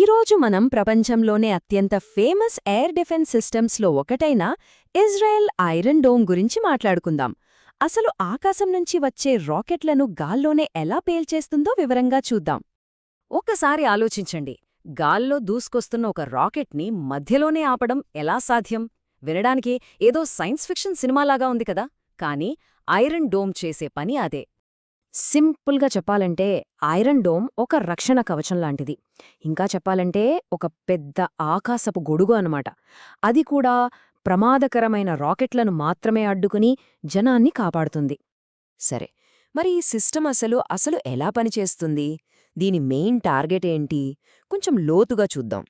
ఈరోజు మనం ప్రపంచంలోనే అత్యంత ఫేమస్ ఎయిర్ డిఫెన్స్ సిస్టమ్స్లో ఒకటైన ఇజ్రాయెల్ ఐరన్ డోమ్ గురించి మాట్లాడుకుందాం. అసలు ఆకాశం నుంచి వచ్చే రాకెట్లను గాల్లోనే ఎలా పేల్చేస్తుందో వివరంగా చూద్దాం. ఒక్కసారి ఆలోచించండి, గాల్లో దూసుకొస్తున్న ఒక రాకెట్ని మధ్యలోనే ఆపడం ఎలా సాధ్యం? వినడానికి ఏదో సైన్స్ ఫిక్షన్ సినిమాలాగా ఉంది కదా, కానీ ఐరన్ డోమ్ చేసే పని అదే. సింపుల్గా చెప్పాలంటే ఐరన్ డోమ్ ఒక రక్షణ కవచం లాంటిది. ఇంకా చెప్పాలంటే ఒక పెద్ద ఆకాశపు గొడుగు అనమాట. అది కూడా ప్రమాదకరమైన రాకెట్లను మాత్రమే అడ్డుకుని జనాన్ని కాపాడుతుంది. సరే, మరి ఈ సిస్టమ్ అసలు ఎలా పనిచేస్తుంది? దీని మెయిన్ టార్గెట్ ఏంటి? కొంచెం లోతుగా చూద్దాం.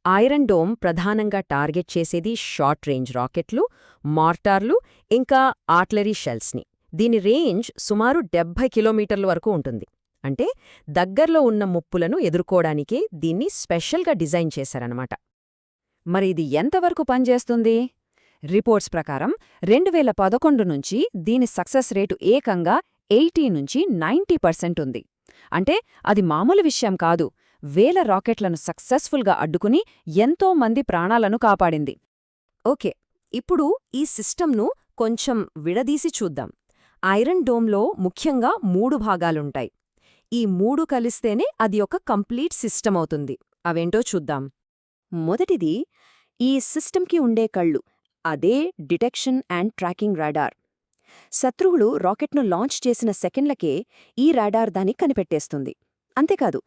ఐరన్ డోమ్ ప్రధానంగా టార్గెట్ చేసేది షార్ట్ రేంజ్ రాకెట్లు, మార్టార్లు, ఇంకా ఆర్టిలరీ షెల్స్ని. దీని రేంజ్ సుమారు 70 కిలోమీటర్ల వరకు ఉంటుంది. అంటే దగ్గర్లో ఉన్న ముప్పులను ఎదుర్కోడానికే దీన్ని స్పెషల్గా డిజైన్ చేశారన్నమాట. మరి ఇది ఎంతవరకు పనిచేస్తుంది? రిపోర్ట్స్ ప్రకారం 2011 నుంచి దీని సక్సెస్ రేటు ఏకంగా 80 నుంచి 90% ఉంది. అంటే అది మామూలు విషయం కాదు. వేల రాకెట్లను సక్సెస్ఫుల్గా అడ్డుకుని ఎంతో మంది ప్రాణాలను కాపాడింది. ఓకే, ఇప్పుడు ఈ సిస్టమ్ను కొంచెం విడదీసి చూద్దాం. ఐరన్ డోమ్లో ముఖ్యంగా 3 భాగాలుంటాయి. ఈ 3 కలిస్తేనే అది ఒక కంప్లీట్ సిస్టమ్ అవుతుంది. అవేంటో చూద్దాం. మొదటిది ఈ సిస్టమ్కి ఉండే కళ్ళు, అదే డిటెక్షన్ అండ్ ట్రాకింగ్ రాడార్. శత్రువులు రాకెట్ను లాంచ్ చేసిన సెకండ్లకే ఈ రాడార్ దాన్ని కనిపెట్టేస్తుంది. అంతేకాదు,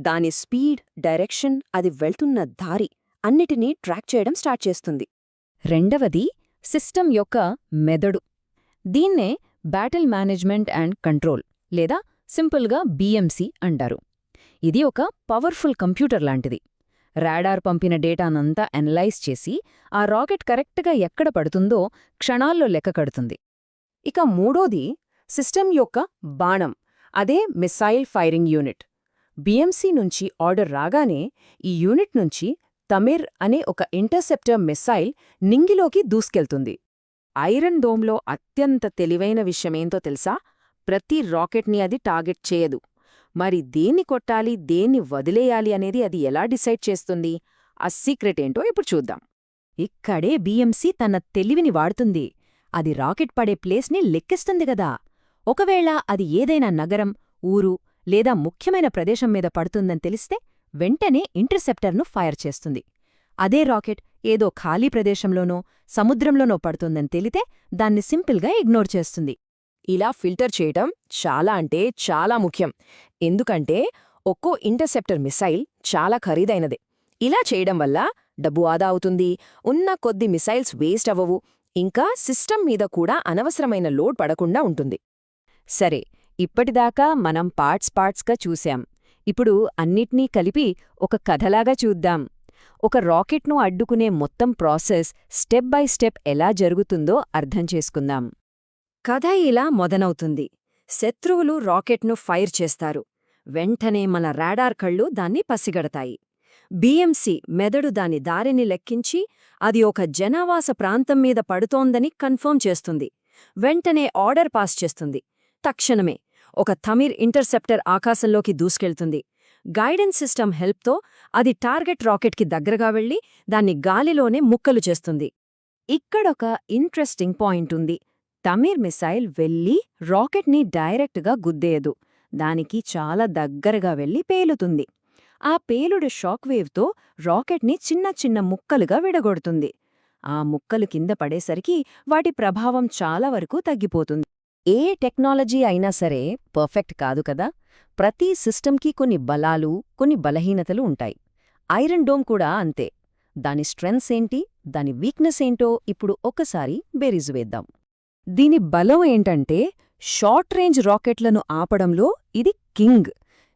దాని స్పీడ్, డైరెక్షన్, అది వెళ్తున్న దారి అన్నిటినీ ట్రాక్ చేయడం స్టార్ట్ చేస్తుంది. రెండవది సిస్టమ్ యొక్క మెదడు. దీన్నే బ్యాటిల్ మేనేజ్మెంట్ అండ్ కంట్రోల్ లేదా సింపుల్గా BMC అంటారు. ఇది ఒక పవర్ఫుల్ కంప్యూటర్ లాంటిది. రాడార్ పంపిన డేటానంతా అనలైజ్ చేసి ఆ రాకెట్ కరెక్ట్గా ఎక్కడ పడుతుందో క్షణాల్లో లెక్క కడుతుంది. ఇక మూడోది సిస్టమ్ యొక్క బాణం, అదే మిసైల్ ఫైరింగ్ యూనిట్. BMC నుంచి ఆర్డర్ రాగానే ఈ యూనిట్ నుంచి తమిర్ అనే ఒక ఇంటర్సెప్టర్ మిసైల్ నింగిలోకి దూసుకెళ్తుంది. ఐరన్ డోమ్లో అత్యంత తెలివైన విషయమేంతో తెలుసా? ప్రతి రాకెట్ని అది టార్గెట్ చేయదు. మరి దేన్ని కొట్టాలి, దేన్ని వదిలేయాలి అనేది అది ఎలా డిసైడ్ చేస్తుంది? ఆ సీక్రెట్ ఏంటో ఇప్పుడు చూద్దాం. ఇక్కడే BMC తన తెలివిని వాడుతుంది. అది రాకెట్ పడే ప్లేస్ని లెక్కిస్తుంది గదా. ఒకవేళ అది ఏదైనా నగరం, ఊరు లేదా ముఖ్యమైన ప్రదేశం మీద పడుతుందని తెలిస్తే వెంటనే ఇంటర్సెప్టర్ను ఫైర్ చేస్తుంది. అదే రాకెట్ ఏదో ఖాళీ ప్రదేశంలోనో సముద్రంలోనో పడుతుందని తెలితే దాన్ని సింపుల్గా ఇగ్నోర్ చేస్తుంది. ఇలా ఫిల్టర్ చేయటం చాలా ముఖ్యం. ఎందుకంటే ఒక్కో ఇంటర్సెప్టర్ మిసైల్ చాలా ఖరీదైనదే. ఇలా చేయడం వల్ల డబ్బు ఆదా అవుతుంది, ఉన్న కొద్ది మిసైల్స్ వేస్ట్ అవ్వవు, ఇంకా సిస్టమ్ మీద కూడా అనవసరమైన లోడ్ పడకుండా ఉంటుంది. సరే, ఇప్పటిదాకా మనం పార్ట్స్గా చూశాం. ఇప్పుడు అన్నిట్నీ కలిపి ఒక కథలాగా చూద్దాం. ఒక రాకెట్ను అడ్డుకునే మొత్తం ప్రాసెస్ స్టెప్ బై స్టెప్ ఎలా జరుగుతుందో అర్థం చేసుకుందాం. కథ ఇలా మొదలవుతుంది. శత్రువులు రాకెట్ను ఫైర్ చేస్తారు. వెంటనే మన రాడార్ కళ్ళు దాన్ని పసిగడతాయి. BMC మెదడు దాని దారిని లెక్కించి అది ఒక జనావాస ప్రాంతం మీద పడుతోందని కన్ఫర్మ్ చేస్తుంది. వెంటనే ఆర్డర్ పాస్ చేస్తుంది. తక్షణమే ఒక తమిర్ ఇంటర్సెప్టర్ ఆకాశంలోకి దూసుకెళ్తుంది. గైడెన్స్ సిస్టమ్ హెల్ప్తో అది టార్గెట్ రాకెట్కి దగ్గరగా వెళ్లి దాన్ని గాలిలోనే ముక్కలు చేస్తుంది. ఇక్కడొక ఇంట్రెస్టింగ్ పాయింట్ ఉంది. తమిర్ మిసైల్ వెళ్లి రాకెట్ని డైరెక్ట్గా గుద్దేయదు. దానికి చాలా దగ్గరగా వెళ్లి పేలుతుంది. ఆ పేలుడు షాక్వేవ్తో రాకెట్ని చిన్న చిన్న ముక్కలుగా విడగొడుతుంది. ఆ ముక్కలు కింద పడేసరికి వాటి ప్రభావం చాలా వరకు తగ్గిపోతుంది. ఏ టెక్నాలజీ అయినా సరే పర్ఫెక్ట్ కాదు కదా. ప్రతి సిస్టమ్కి కొన్ని బలాలు, కొన్ని బలహీనతలు ఉంటాయి. ఐరన్ డోమ్ కూడా అంతే. దాని స్ట్రెంగ్స్ ఏంటి, దాని వీక్నెస్ ఏంటో ఇప్పుడు ఒక్కసారి బేరీజు వేద్దాం. దీని బలం ఏంటంటే షార్ట్ రేంజ్ రాకెట్లను ఆపడంలో ఇది కింగ్.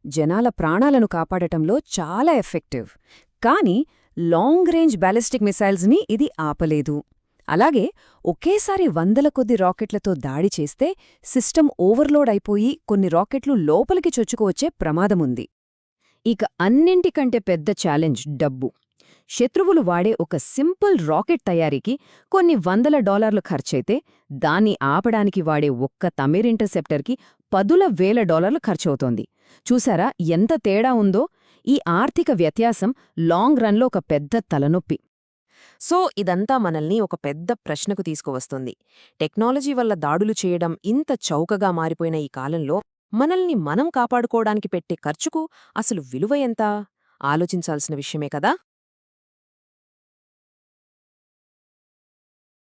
జనాల ప్రాణాలను కాపాడటంలో చాలా ఎఫెక్టివ్. కానీ లాంగ్ రేంజ్ బ్యాలిస్టిక్ మిసైల్స్ని ఇది ఆపలేదు. అలాగే ఒకేసారి వందల కొద్ది రాకెట్లతో దాడి చేస్తే సిస్టమ్ ఓవర్లోడ్ అయిపోయి కొన్ని రాకెట్లు లోపలికి చొచ్చుకువచ్చే ప్రమాదముంది. ఇక అన్నింటికంటే పెద్ద ఛాలెంజ్ డబ్బు. శత్రువులు వాడే ఒక సింపుల్ రాకెట్ తయారీకి కొన్ని $100 ఖర్చయితే దాన్ని ఆపడానికి వాడే ఒక్క తమిర్ ఇంటర్సెప్టర్కి $10,000 ఖర్చవుతోంది. చూసారా ఎంత తేడా ఉందో? ఈ ఆర్థిక వ్యత్యాసం లాంగ్ రన్లో ఒక పెద్ద తలనొప్పి. సో ఇదంతా మనల్ని ఒక పెద్ద ప్రశ్నకు తీసుకువస్తుంది. టెక్నాలజీ వల్ల దాడులు చేయడం ఇంత చౌకగా మారిపోయిన ఈ కాలంలో మనల్ని మనం కాపాడుకోవడానికి పెట్టే ఖర్చుకు అసలు విలువ ఎంత? ఆలోచించాల్సిన విషయమే కదా.